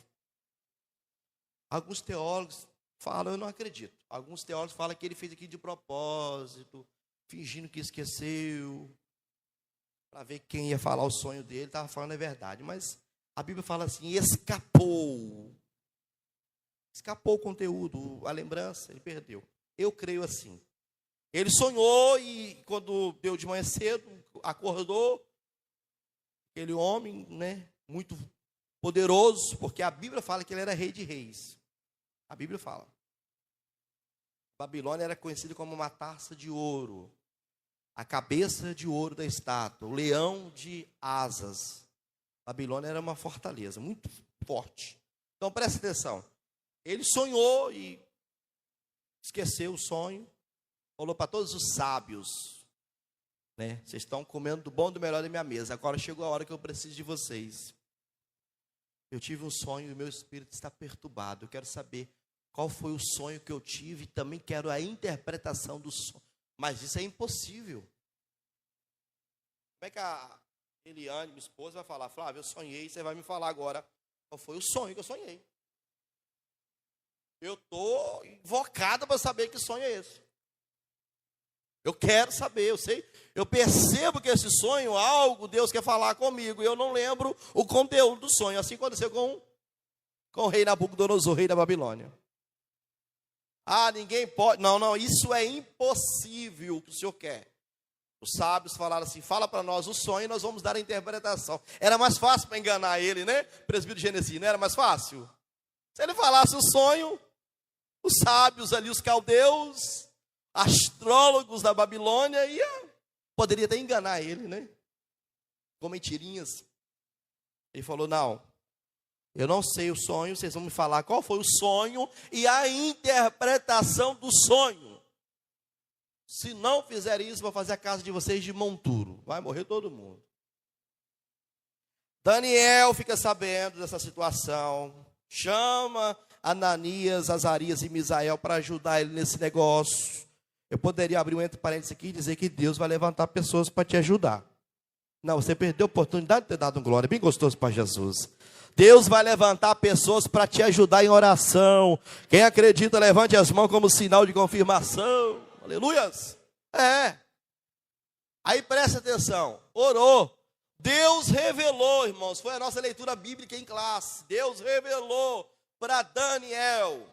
Alguns teólogos falam, eu não acredito. Alguns teólogos falam que ele fez aqui de propósito, fingindo que esqueceu, para ver quem ia falar o sonho dele. Estava falando a verdade, mas a Bíblia fala assim: escapou. Escapou o conteúdo, a lembrança, ele perdeu. Eu creio assim. Ele sonhou e quando deu de manhã cedo, acordou, aquele homem, né, muito poderoso, porque a Bíblia fala que ele era rei de reis. A Bíblia fala. A Babilônia era conhecida como uma taça de ouro, a cabeça de ouro da estátua, o leão de asas. A Babilônia era uma fortaleza muito forte. Então preste atenção. Ele sonhou e esqueceu o sonho. Falou para todos os sábios, né? Vocês estão comendo do bom e do melhor da minha mesa. Agora chegou a hora que eu preciso de vocês. Eu tive um sonho e o meu espírito está perturbado. Eu quero saber qual foi o sonho que eu tive e também quero a interpretação do sonho. Mas isso é impossível. Como é que a Eliane, minha esposa, vai falar: Flávio, eu sonhei, você vai me falar agora qual foi o sonho que eu sonhei. Eu estou invocada para saber que sonho é esse. Eu quero saber, eu sei, eu percebo que esse sonho, algo Deus quer falar comigo, e eu não lembro o conteúdo do sonho. Assim aconteceu com com o rei Nabucodonosor, rei da Babilônia. Ah, ninguém pode. Não, isso é impossível o que o senhor quer. Os sábios falaram assim, fala para nós o sonho e nós vamos dar a interpretação. Era mais fácil para enganar ele, né? Presbítero Genesi, não era mais fácil? Se ele falasse o sonho, os sábios ali, os caldeus, astrólogos da Babilônia, poderia até enganar ele, né? Com mentirinhas. Ele falou, não, eu não sei o sonho, vocês vão me falar qual foi o sonho e a interpretação do sonho. Se não fizerem isso, vou fazer a casa de vocês de monturo. Vai morrer todo mundo. Daniel fica sabendo dessa situação. Chama Ananias, Azarias e Misael para ajudar ele nesse negócio. Eu poderia abrir um entre parênteses aqui e dizer que Deus vai levantar pessoas para te ajudar. Não, você perdeu a oportunidade de ter dado um glória bem gostoso para Jesus. Deus vai levantar pessoas para te ajudar em oração. Quem acredita, levante as mãos como sinal de confirmação. Aleluias. Aí presta atenção. Orou. Deus revelou, irmãos. Foi a nossa leitura bíblica em classe. Deus revelou para Daniel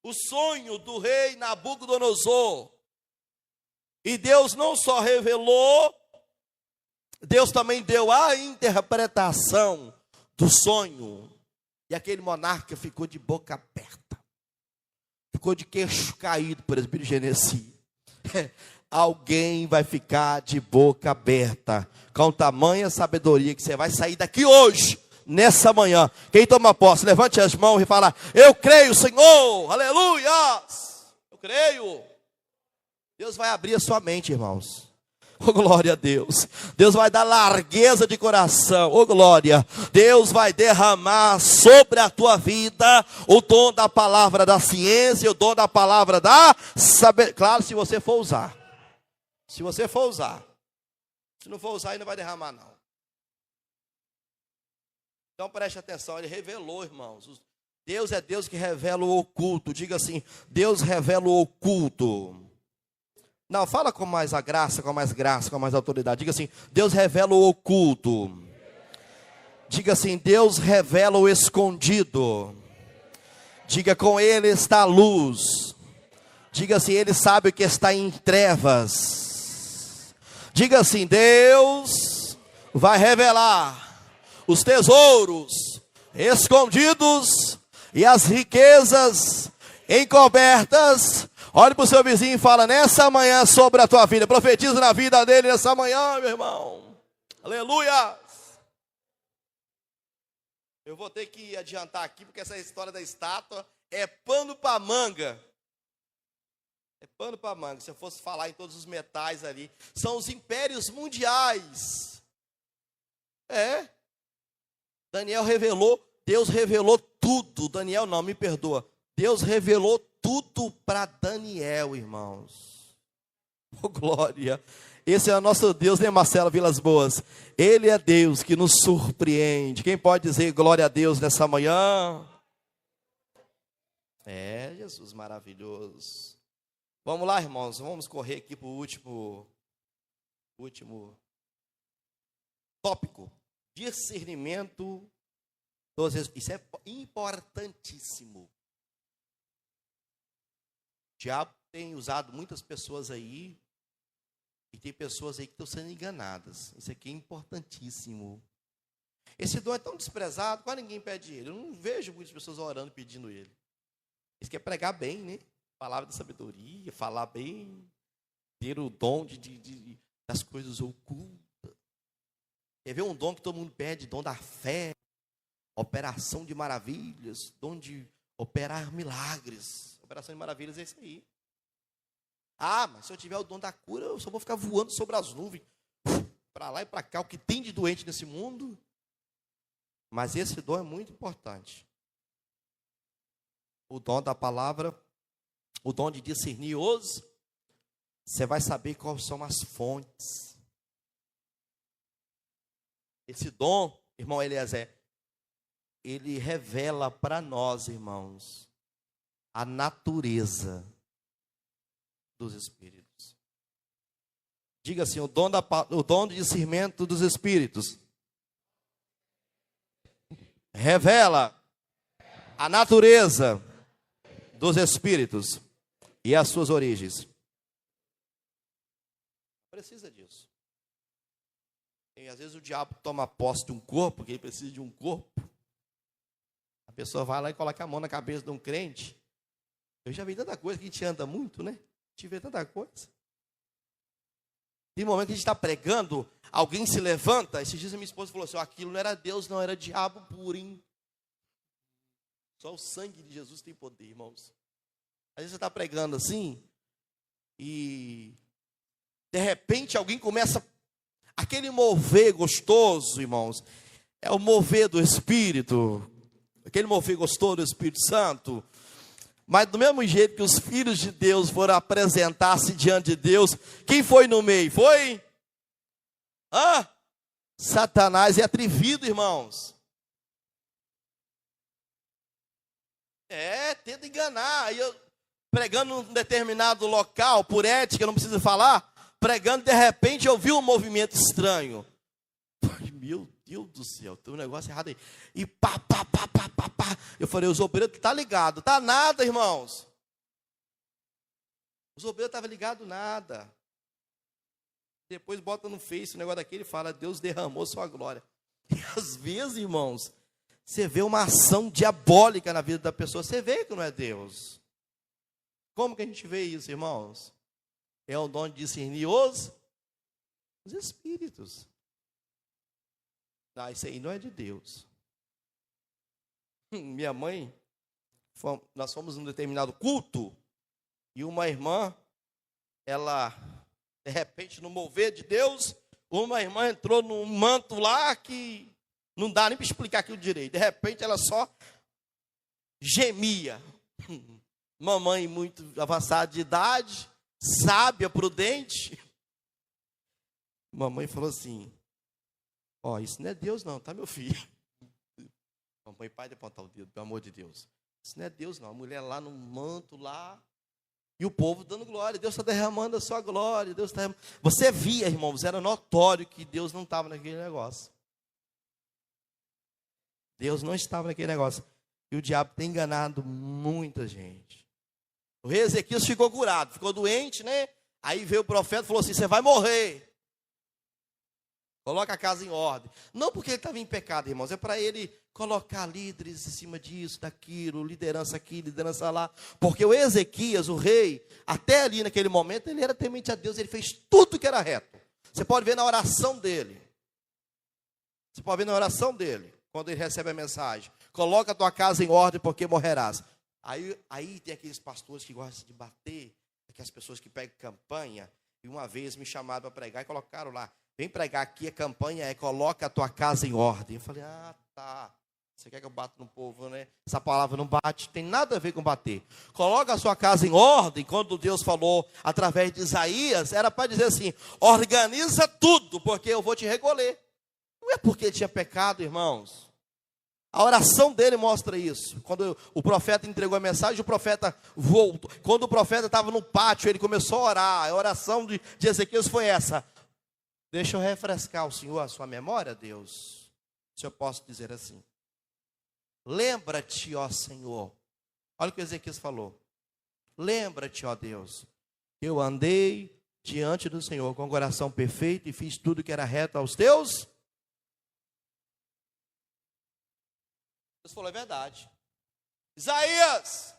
o sonho do rei Nabucodonosor. E Deus não só revelou, Deus também deu a interpretação do sonho. E aquele monarca ficou de boca aberta. Ficou de queixo caído, presbítero Genesi. Alguém vai ficar de boca aberta, com tamanha sabedoria, que você vai sair daqui hoje, nessa manhã. Quem toma posse, levante as mãos e fala, eu creio, Senhor, aleluia, eu creio. Deus vai abrir a sua mente, irmãos. Oh, glória a Deus. Deus vai dar largueza de coração. Oh, glória. Deus vai derramar sobre a tua vida o dom da palavra da ciência, o dom da palavra da saber. Claro, se você for usar. Se você for usar. Se não for usar, ele não vai derramar, não. Então preste atenção, ele revelou, irmãos. Deus é Deus que revela o oculto. Diga assim, Deus revela o oculto. Não, fala com mais a graça, com mais graça, com mais autoridade. Diga assim, Deus revela o oculto. Diga assim, Deus revela o escondido. Diga, com Ele está a luz. Diga assim, Ele sabe o que está em trevas. Diga assim, Deus vai revelar os tesouros escondidos e as riquezas encobertas. Olhe para o seu vizinho e fala, nessa manhã sobre a tua vida. Profetiza na vida dele nessa manhã, meu irmão. Aleluia. Eu vou ter que adiantar aqui, porque essa história da estátua é pano para manga. É pano para manga. Se eu fosse falar em todos os metais ali, são os impérios mundiais. Daniel revelou, Deus revelou tudo. Daniel não, me perdoa. Deus revelou tudo para Daniel, irmãos. Oh, glória. Esse é o nosso Deus, né, Marcelo Vilas Boas? Ele é Deus que nos surpreende. Quem pode dizer glória a Deus nessa manhã? Jesus maravilhoso. Vamos lá, irmãos, vamos correr aqui para o último tópico. Discernimento. Isso é importantíssimo. O diabo tem usado muitas pessoas aí, e tem pessoas aí que estão sendo enganadas. Isso aqui é importantíssimo. Esse dom é tão desprezado, quase ninguém pede ele. Eu não vejo muitas pessoas orando pedindo ele. Eles querem pregar bem, né? Palavra de sabedoria, falar bem, ter o dom das coisas ocultas. Quer ver um dom que todo mundo pede? Dom da fé, operação de maravilhas, dom de operar milagres. Operação de maravilhas é isso aí. Ah, mas se eu tiver o dom da cura, eu só vou ficar voando sobre as nuvens, para lá e para cá, o que tem de doente nesse mundo. Mas esse dom é muito importante. O dom da palavra, o dom de discernir os, você vai saber quais são as fontes. Esse dom, irmão Eliezer, ele revela para nós, irmãos, a natureza dos espíritos. Diga assim, o dom de discernimento dos espíritos revela a natureza dos espíritos e as suas origens. Precisa disso. E às vezes o diabo toma posse de um corpo, porque ele precisa de um corpo. A pessoa vai lá e coloca a mão na cabeça de um crente. Eu já vi tanta coisa que a gente anda muito, né? A gente vê tanta coisa. Tem momento que a gente está pregando, alguém se levanta. Esses dias a minha esposa falou assim: aquilo não era Deus, não, era diabo puro, hein? Só o sangue de Jesus tem poder, irmãos. Às vezes você está pregando assim, e de repente alguém começa, aquele mover gostoso, irmãos, é o mover do Espírito, aquele mover gostoso do Espírito Santo. Mas do mesmo jeito que os filhos de Deus foram apresentar-se diante de Deus, quem foi no meio? Foi? Satanás é atrevido, irmãos. Tenta enganar. Aí eu, pregando num determinado local, por ética, não preciso falar, pregando, de repente eu vi um movimento estranho. Meu Deus do céu, tem um negócio errado aí. E pá. Eu falei, os obreiros tá ligado. Tá nada, irmãos. Os obreiros estavam ligados nada. Depois bota no Face o negócio daquele e fala, Deus derramou sua glória. E às vezes, irmãos, você vê uma ação diabólica na vida da pessoa, você vê que não é Deus. Como que a gente vê isso, irmãos? É o dom de discernir os espíritos. Não, isso aí não é de Deus. Minha mãe, nós fomos num determinado culto, e uma irmã, ela, de repente, no mover de Deus, uma irmã entrou num manto lá que não dá nem para explicar aquilo direito. De repente, ela só gemia. Mamãe muito avançada de idade, sábia, prudente. Mamãe falou assim, isso não é Deus não, tá, meu filho? Mamãe, pai de apontar o dedo, pelo amor de Deus. Isso não é Deus não, a mulher lá no manto lá, e o povo dando glória, Deus está derramando a sua glória, Deus está derramando. Você via, irmãos, era notório que Deus não estava naquele negócio. Deus não estava naquele negócio. E o diabo tem enganado muita gente. O rei Ezequias ficou curado, ficou doente, né? Aí veio o profeta e falou assim, você vai morrer. Coloca a casa em ordem. Não porque ele estava em pecado, irmãos. É para ele colocar líderes em cima disso, daquilo, liderança aqui, liderança lá. Porque o Ezequias, o rei, até ali naquele momento, ele era temente a Deus. Ele fez tudo que era reto. Você pode ver na oração dele. Você pode ver na oração dele, quando ele recebe a mensagem. Coloca a tua casa em ordem, porque morrerás. Aí tem aqueles pastores que gostam de bater, aquelas pessoas que pegam campanha. E uma vez me chamaram para pregar e colocaram lá. Vem pregar aqui, a campanha é coloca a tua casa em ordem. Eu falei, tá. Você quer que eu bata no povo, né? Essa palavra não bate, tem nada a ver com bater. Coloca a sua casa em ordem. Quando Deus falou através de Isaías, era para dizer assim, organiza tudo, porque eu vou te recolher. Não é porque ele tinha pecado, irmãos. A oração dele mostra isso. Quando o profeta entregou a mensagem, o profeta voltou. Quando o profeta estava no pátio, ele começou a orar. A oração de Ezequias foi essa. Deixa eu refrescar o Senhor a sua memória, Deus. Se eu posso dizer assim. Lembra-te, ó Senhor. Olha o que Ezequias falou. Lembra-te, ó Deus. Eu andei diante do Senhor com o coração perfeito e fiz tudo que era reto aos teus. Deus falou, é verdade. Isaías,